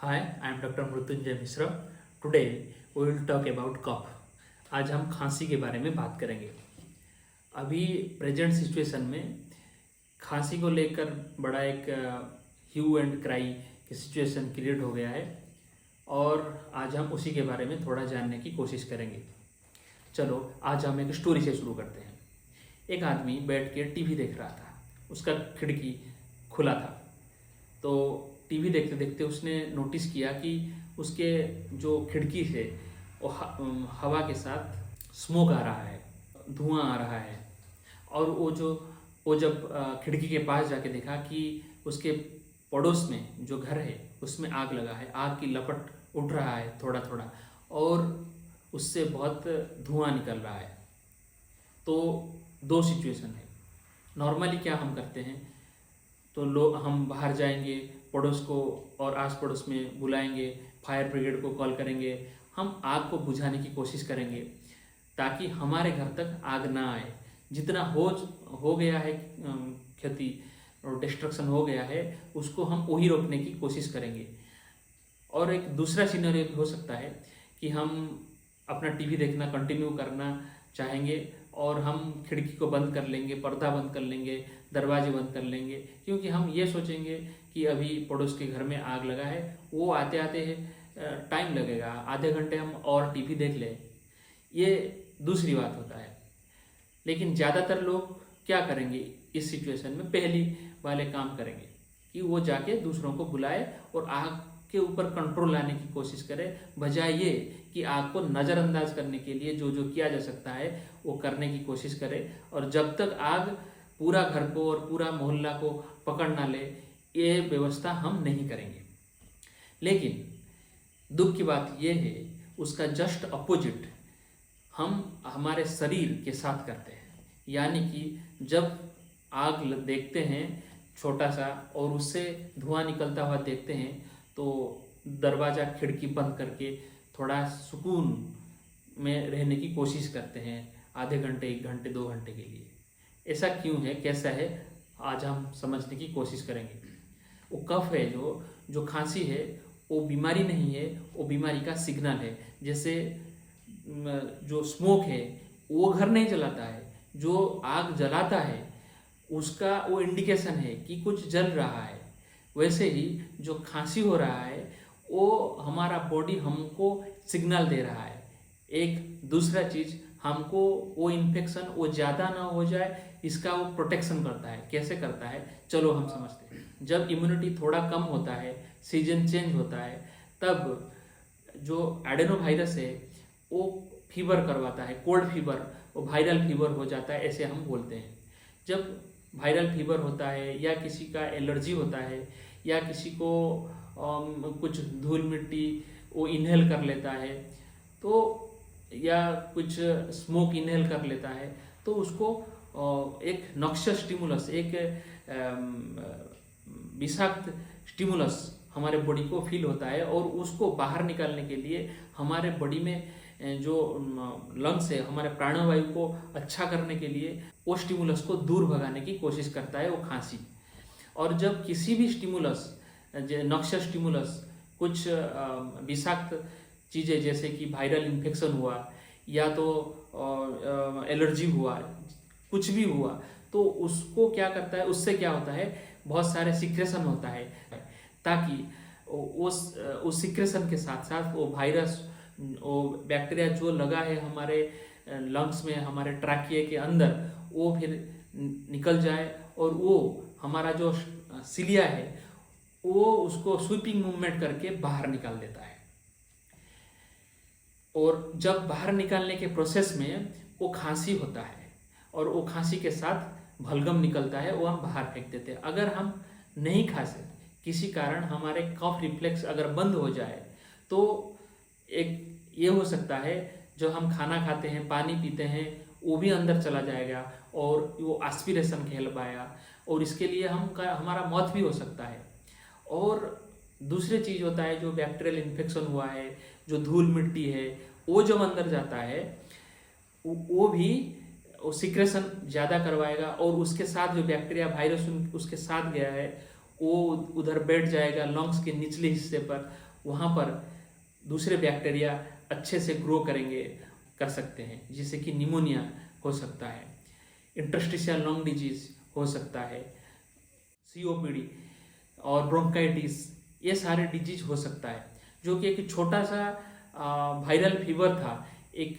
Hi, I am Dr. Mrityunjay Mishra. Today we will talk about cough. आज हम खांसी के बारे में बात करेंगे. अभी प्रेजेंट सिचुएशन में खांसी को लेकर बड़ा एक ह्यू एंड क्राई की सिचुएशन क्रिएट हो गया है और आज हम उसी के बारे में थोड़ा जानने की कोशिश करेंगे. चलो आज हम एक स्टोरी से शुरू करते हैं. एक आदमी बैठ के टीवी देख रहा था. उसका खिड़की खुला था. तो टीवी देखते देखते उसने नोटिस किया कि उसके जो खिड़की से वो हवा के साथ स्मोक आ रहा है, धुआं आ रहा है. और वो जब खिड़की के पास जाके देखा कि उसके पड़ोस में जो घर है उसमें आग लगा है. आग की लपट उठ रहा है थोड़ा थोड़ा और उससे बहुत धुआं निकल रहा है. तो दो सिचुएशन है. नॉर्मली क्या हम करते हैं, तो हम बाहर जाएंगे, पड़ोस को और आस पड़ोस में बुलाएंगे, फायर ब्रिगेड को कॉल करेंगे, हम आग को बुझाने की कोशिश करेंगे ताकि हमारे घर तक आग ना आए. जितना हो गया है क्षति और डिस्ट्रक्शन हो गया है उसको हम वही रोकने की कोशिश करेंगे. और एक दूसरा सिनेरियो हो सकता है कि हम अपना टीवी देखना कंटिन्यू करना चाहेंगे और हम खिड़की को बंद कर लेंगे, पर्दा बंद कर लेंगे, दरवाजे बंद कर लेंगे, क्योंकि हम ये सोचेंगे कि अभी पड़ोस के घर में आग लगा है, वो आते आते टाइम लगेगा, आधे घंटे हम और टीवी देख लें. ये दूसरी बात होता है. लेकिन ज़्यादातर लोग क्या करेंगे इस सिचुएशन में, पहली वाले काम करेंगे कि वो जाके दूसरों को बुलाए और आग के ऊपर कंट्रोल लाने की कोशिश करे, बजाय ये कि आग को नज़रअंदाज करने के लिए जो जो किया जा सकता है वो करने की कोशिश करे. और जब तक आग पूरा घर को और पूरा मोहल्ला को पकड़ ना ले, ये व्यवस्था हम नहीं करेंगे. लेकिन दुख की बात ये है, उसका जस्ट अपोजिट हम हमारे शरीर के साथ करते हैं. यानी कि जब आग देखते हैं छोटा सा और उससे धुआं निकलता हुआ देखते हैं तो दरवाज़ा खिड़की बंद करके थोड़ा सुकून में रहने की कोशिश करते हैं, आधे घंटे, 1 घंटे, 2 घंटे के लिए. ऐसा क्यों है, कैसा है, आज हम समझने की कोशिश करेंगे. वो कफ है, जो खांसी है, वो बीमारी नहीं है, वो बीमारी का सिग्नल है. जैसे जो स्मोक है वो घर नहीं जलाता है, जो आग जलाता है उसका वो इंडिकेशन है कि कुछ जल रहा है. वैसे ही जो खांसी हो रहा है वो हमारा बॉडी हमको सिग्नल दे रहा है. एक दूसरा चीज़, हमको वो इन्फेक्शन वो ज़्यादा ना हो जाए इसका वो प्रोटेक्शन करता है. कैसे करता है, चलो हम समझते हैं. जब इम्यूनिटी थोड़ा कम होता है, सीजन चेंज होता है, तब जो एडेनोवायरस है वो फीवर करवाता है, कोल्ड फीवर, वो वायरल फीवर हो जाता है, ऐसे हम बोलते हैं. जब वायरल फीवर होता है या किसी का एलर्जी होता है या किसी को कुछ धूल मिट्टी वो इनहेल कर लेता है, तो या कुछ स्मोक इनहेल कर लेता है, तो उसको एक नॉक्सियस स्टिमुलस, एक विषाक्त स्टिमुलस हमारे बॉडी को फील होता है और उसको बाहर निकालने के लिए हमारे बॉडी में जो लंग्स है, हमारे प्राणवायु को अच्छा करने के लिए वो स्टिमुलस को दूर भगाने की कोशिश करता है वो खांसी. और जब किसी भी स्टिमुलस, नॉक्सियस स्टिमुलस, कुछ विषाक्त चीज़ें जैसे कि वायरल इन्फेक्शन हुआ या तो एलर्जी हुआ, कुछ भी हुआ, तो उसको क्या करता है, उससे क्या होता है, बहुत सारे सिक्रेशन होता है ताकि उस सिक्रेशन के साथ साथ वो वायरस, वो बैक्टीरिया जो लगा है हमारे लंग्स में, हमारे ट्रैकिए के अंदर, वो फिर निकल जाए और वो हमारा जो सिलिया है वो उसको स्वीपिंग मूवमेंट करके बाहर निकाल देता है. और जब बाहर निकालने के प्रोसेस में वो खांसी होता है और वो खांसी के साथ भलगम निकलता है, वो हम बाहर फेंक देते हैं. अगर हम नहीं खांसे, किसी कारण हमारे कफ रिफ्लेक्स अगर बंद हो जाए, तो एक ये हो सकता है जो हम खाना खाते हैं, पानी पीते हैं, वो भी अंदर चला जाएगा और वो एस्पिरेशन कहल पाएगा और इसके लिए हमारा मौत भी हो सकता है. और दूसरी चीज़ होता है, जो बैक्टीरियल इन्फेक्शन हुआ है, जो धूल मिट्टी है, वो जब अंदर जाता है वो भी वो सिक्रेशन ज़्यादा करवाएगा और उसके साथ जो बैक्टीरिया, वायरस उसके साथ गया है वो उधर बैठ जाएगा लंग्स के निचले हिस्से पर, वहाँ पर दूसरे बैक्टीरिया अच्छे से ग्रो कर सकते हैं, जिससे कि निमोनिया हो सकता है, इंटरस्टिशियल लंग डिजीज हो सकता है, COPD और ब्रोंकाइटिस, ये सारे डिजीज हो सकता है। जो कि एक छोटा सा वायरल फीवर था, एक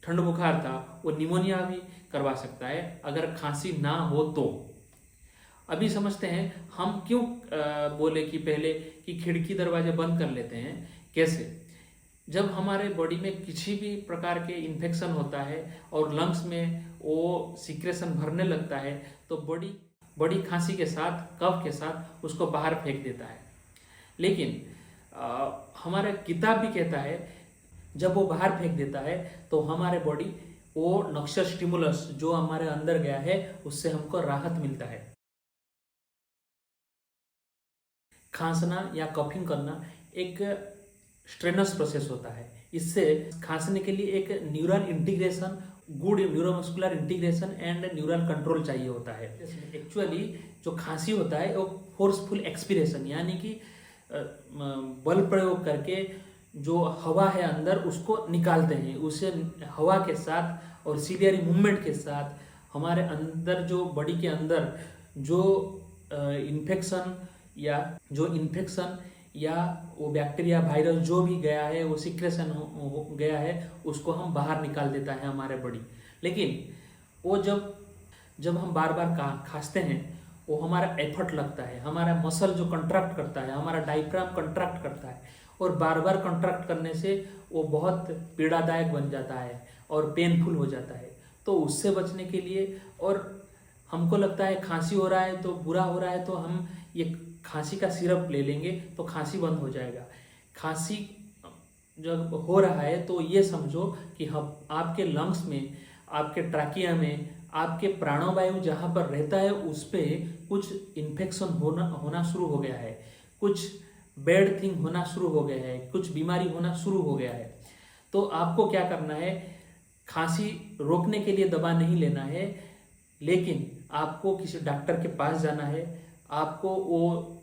ठंड बुखार था, वो निमोनिया भी करवा सकता है अगर खांसी ना हो तो। अभी समझते हैं हम क्यों बोले कि पहले कि खिड़की दरवाजे बंद कर लेते हैं। कैसे? जब हमारे बॉडी में किसी भी प्रकार के इन्फेक्शन होता है और लंग्स में वो सीक्रेशन भरने लगता है, तो बॉडी खांसी के साथ, कफ के साथ उसको बाहर फेंक देता है। लेकिन हमारा किताब भी कहता है जब वो बाहर फेंक देता है तो हमारे बॉडी वो नक्शा स्टिमुलस जो हमारे अंदर गया है उससे हमको राहत मिलता है। खांसना या कफिंग करना एक स्ट्रेनस प्रोसेस होता है। इससे खांसने के लिए एक neural integration, good neuromuscular integration and neural control चाहिए होता है। एक्चुअली जो खांसी होता है वो फोर्सफुल एक्सपिरेशन, यानी कि बल प्रयोग करके जो हवा है अंदर उसको निकालते हैं। उसे हवा के साथ और सीलियरी मूवमेंट के साथ हमारे अंदर जो बॉडी के अंदर जो इन्फेक्शन या वो बैक्टीरिया, वायरस जो भी गया है, वो सिक्रेशन हो गया है, उसको हम बाहर निकाल देता है हमारे बॉडी। लेकिन वो जब हम बार बार खांसते हैं, वो हमारा एफर्ट लगता है, हमारा मसल जो कंट्रैक्ट करता है, हमारा डायफ्राम कंट्रैक्ट करता है, और बार बार कंट्रैक्ट करने से वो बहुत पीड़ादायक बन जाता है और पेनफुल हो जाता है। तो उससे बचने के लिए, और हमको लगता है खांसी हो रहा है तो बुरा हो रहा है, तो हम ये खांसी का सिरप ले लेंगे तो खांसी बंद हो जाएगा। खांसी जब हो रहा है तो ये समझो कि हम आपके लंग्स में, आपके ट्रैकिया में, आपके प्राणवायु जहाँ पर रहता है उस पर कुछ इन्फेक्शन होना शुरू हो गया है, कुछ बैड थिंग होना शुरू हो गया है, कुछ बीमारी होना शुरू हो गया है। तो आपको क्या करना है, खांसी रोकने के लिए दवा नहीं लेना है, लेकिन आपको किसी डॉक्टर के पास जाना है। आपको वो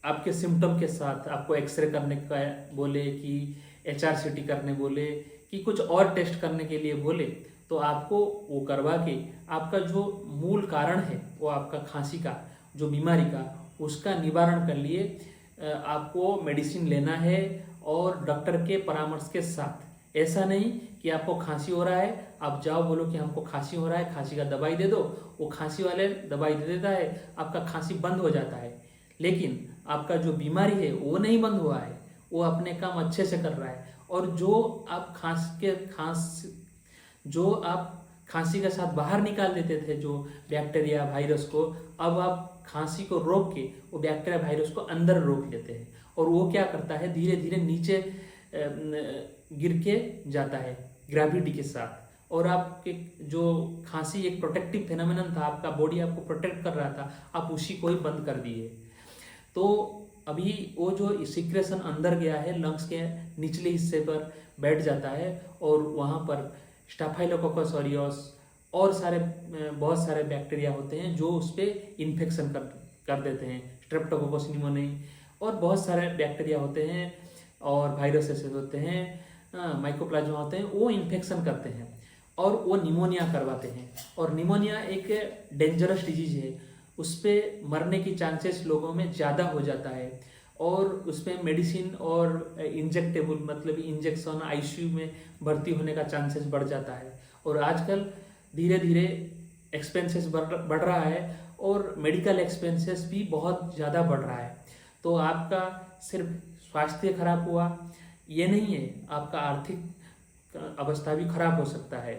आपके सिम्टम के साथ आपको एक्सरे करने का बोले कि HRCT करने बोले कि कुछ और टेस्ट करने के लिए बोले, तो आपको वो करवा के आपका जो मूल कारण है, वो आपका खांसी का जो बीमारी का, उसका निवारण कर लिए आपको मेडिसिन लेना है और डॉक्टर के परामर्श के साथ। ऐसा नहीं कि आपको खांसी हो रहा है, आप जाओ बोलो कि हमको खांसी हो रहा है, खांसी का दवाई दे दो, वो खांसी वाले दवाई दे देता है, आपका खांसी बंद हो जाता है। लेकिन आपका जो बीमारी है वो नहीं बंद हुआ है, वो अपने काम अच्छे से कर रहा है। और जो आप खांसी के साथ बाहर निकाल देते थे जो बैक्टीरिया, वायरस को, अब आप खांसी को रोक के वो बैक्टीरिया, वायरस को अंदर रोक लेते हैं। और वो क्या करता है, धीरे धीरे नीचे गिर के जाता है ग्रेविटी के साथ। और आपके जो खांसी एक प्रोटेक्टिव फेनोमेनन था, आपका बॉडी आपको प्रोटेक्ट कर रहा था, आप उसी को ही बंद कर दिए। तो अभी वो जो सिक्रेशन अंदर गया है, लंग्स के निचले हिस्से पर बैठ जाता है और वहाँ पर स्टाफाइलोकोकस ऑरियस और बहुत सारे बैक्टीरिया होते हैं जो उस पर इन्फेक्शन कर देते हैं। स्ट्रेप्टोकोकस निमोनियाई और बहुत सारे बैक्टीरिया होते हैं और वायरसेस होते हैं, माइकोप्लाज्मा होते हैं, वो इन्फेक्शन करते हैं और वो निमोनिया करवाते हैं। और निमोनिया एक डेंजरस डिजीज है, उस पर मरने की चांसेस लोगों में ज़्यादा हो जाता है और उसमें मेडिसिन और इंजेक्टेबल, मतलब इंजेक्शन, ICU में भर्ती होने का चांसेस बढ़ जाता है। और आजकल धीरे धीरे एक्सपेंसेस बढ़ रहा है और मेडिकल एक्सपेंसेस भी बहुत ज़्यादा बढ़ रहा है। तो आपका सिर्फ स्वास्थ्य खराब हुआ ये नहीं है, आपका आर्थिक अवस्था भी खराब हो सकता है।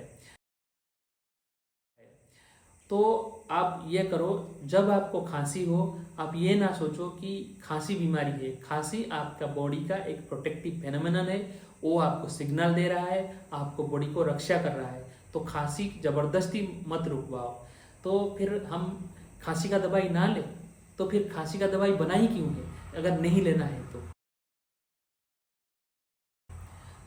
तो आप ये करो, जब आपको खांसी हो आप ये ना सोचो कि खांसी बीमारी है। खांसी आपका बॉडी का एक प्रोटेक्टिव फेनोमेनन है, वो आपको सिग्नल दे रहा है, आपको बॉडी को रक्षा कर रहा है। तो खांसी ज़बरदस्ती मत रुकवाओ। तो फिर हम खांसी का दवाई ना ले तो फिर खांसी का दवाई बना ही क्यों है अगर नहीं लेना है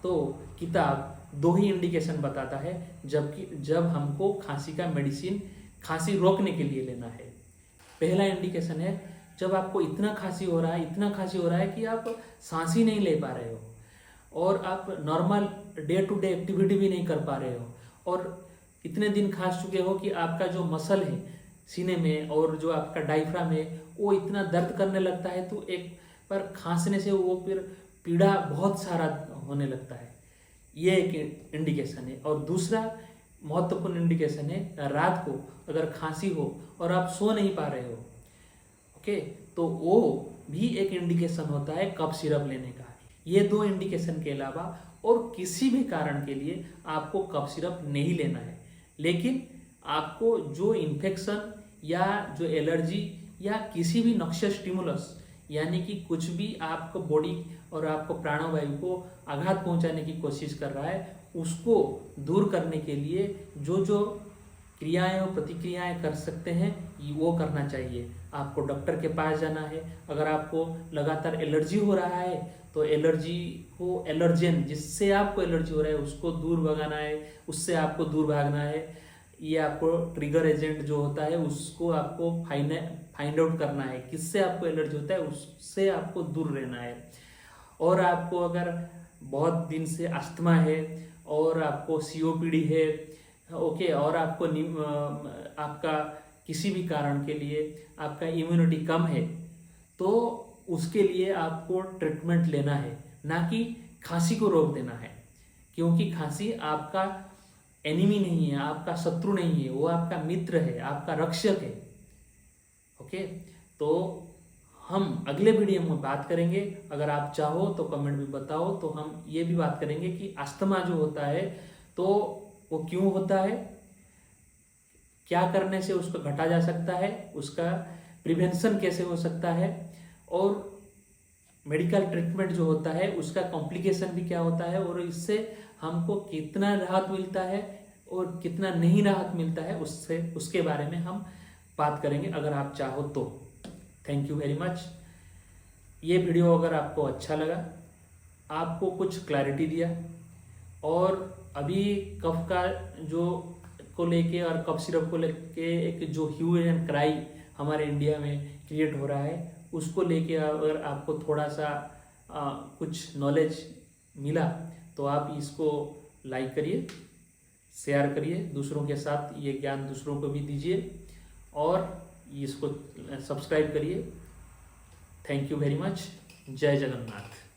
तो किताब 2 ही इंडिकेशन बताता है जब हमको खांसी का मेडिसिन खांसी रोकने के लिए लेना है। पहला इंडिकेशन है जब आपको इतना खांसी हो रहा है, इतना खांसी हो रहा है कि आप सांस ही नहीं ले पा रहे हो और आप normal day to day activity भी नहीं कर पा रहे हो और इतने दिन खांस चुके हो कि आपका जो मसल है सीने में और जो आपका डायफ्राम है वो इतना दर्द करने लगता है, तो एक बार खांसने से वो फिर पीड़ा बहुत सारा होने लगता है। ये एक इंडिकेशन है। और दूसरा महत्वपूर्ण इंडिकेशन है, रात को अगर खांसी हो और आप सो नहीं पा रहे हो, ओके, तो वो भी एक इंडिकेशन होता है कफ सिरप लेने का। ये दो इंडिकेशन के अलावा और किसी भी कारण के लिए आपको कफ सिरप नहीं लेना है। लेकिन आपको जो इन्फेक्शन या जो एलर्जी या किसी भी नॉक्सियस स्टिमुलस यानी कि कुछ भी आपको बॉडी और आपको प्राणवायु को आघात पहुंचाने की कोशिश कर रहा है, उसको दूर करने के लिए जो जो क्रियाएं और प्रतिक्रियाएं कर सकते हैं वो करना चाहिए। आपको डॉक्टर के पास जाना है। अगर आपको लगातार एलर्जी हो रहा है तो एलर्जी को, एलर्जेन जिससे आपको एलर्जी हो रहा है उसको दूर भगाना है, उससे आपको दूर भागना है। ये आपको ट्रिगर एजेंट जो होता है उसको आपको फाइंड आउट करना है, किससे आपको एलर्जी होता है उससे आपको दूर रहना है। और आपको अगर बहुत दिन से अस्थमा है और आपको सीओपीडी है, ओके, और आपको आपका किसी भी कारण के लिए आपका इम्यूनिटी कम है, तो उसके लिए आपको ट्रीटमेंट लेना है, ना कि खांसी को रोक देना है। क्योंकि खांसी आपका एनिमी नहीं है, आपका शत्रु नहीं है, वो आपका मित्र है, आपका रक्षक है। ओके, तो हम अगले वीडियो में बात करेंगे। अगर आप चाहो तो कमेंट में बताओ, तो हम ये भी बात करेंगे कि अस्थमा जो होता है तो वो क्यों होता है, क्या करने से उसको घटा जा सकता है, उसका प्रिवेंशन कैसे हो सकता है, और मेडिकल ट्रीटमेंट जो होता है उसका कॉम्प्लिकेशन भी क्या होता है, और इससे हमको कितना राहत मिलता है और कितना नहीं राहत मिलता है, उसके बारे में हम बात करेंगे अगर आप चाहो तो। Thank you very much. ये वीडियो अगर आपको अच्छा लगा, आपको कुछ क्लैरिटी दिया, और अभी कफ का जो को लेके और कफ सिरप को लेके एक जो ह्यू एंड क्राई हमारे इंडिया में क्रिएट हो रहा है, उसको लेके अगर आपको थोड़ा सा कुछ नॉलेज मिला तो आप इसको लाइक करिए, शेयर करिए दूसरों के साथ, ये ज्ञान दूसरों को भी दीजिए और इसको सब्सक्राइब करिए। Thank you very much. जय जगन्नाथ।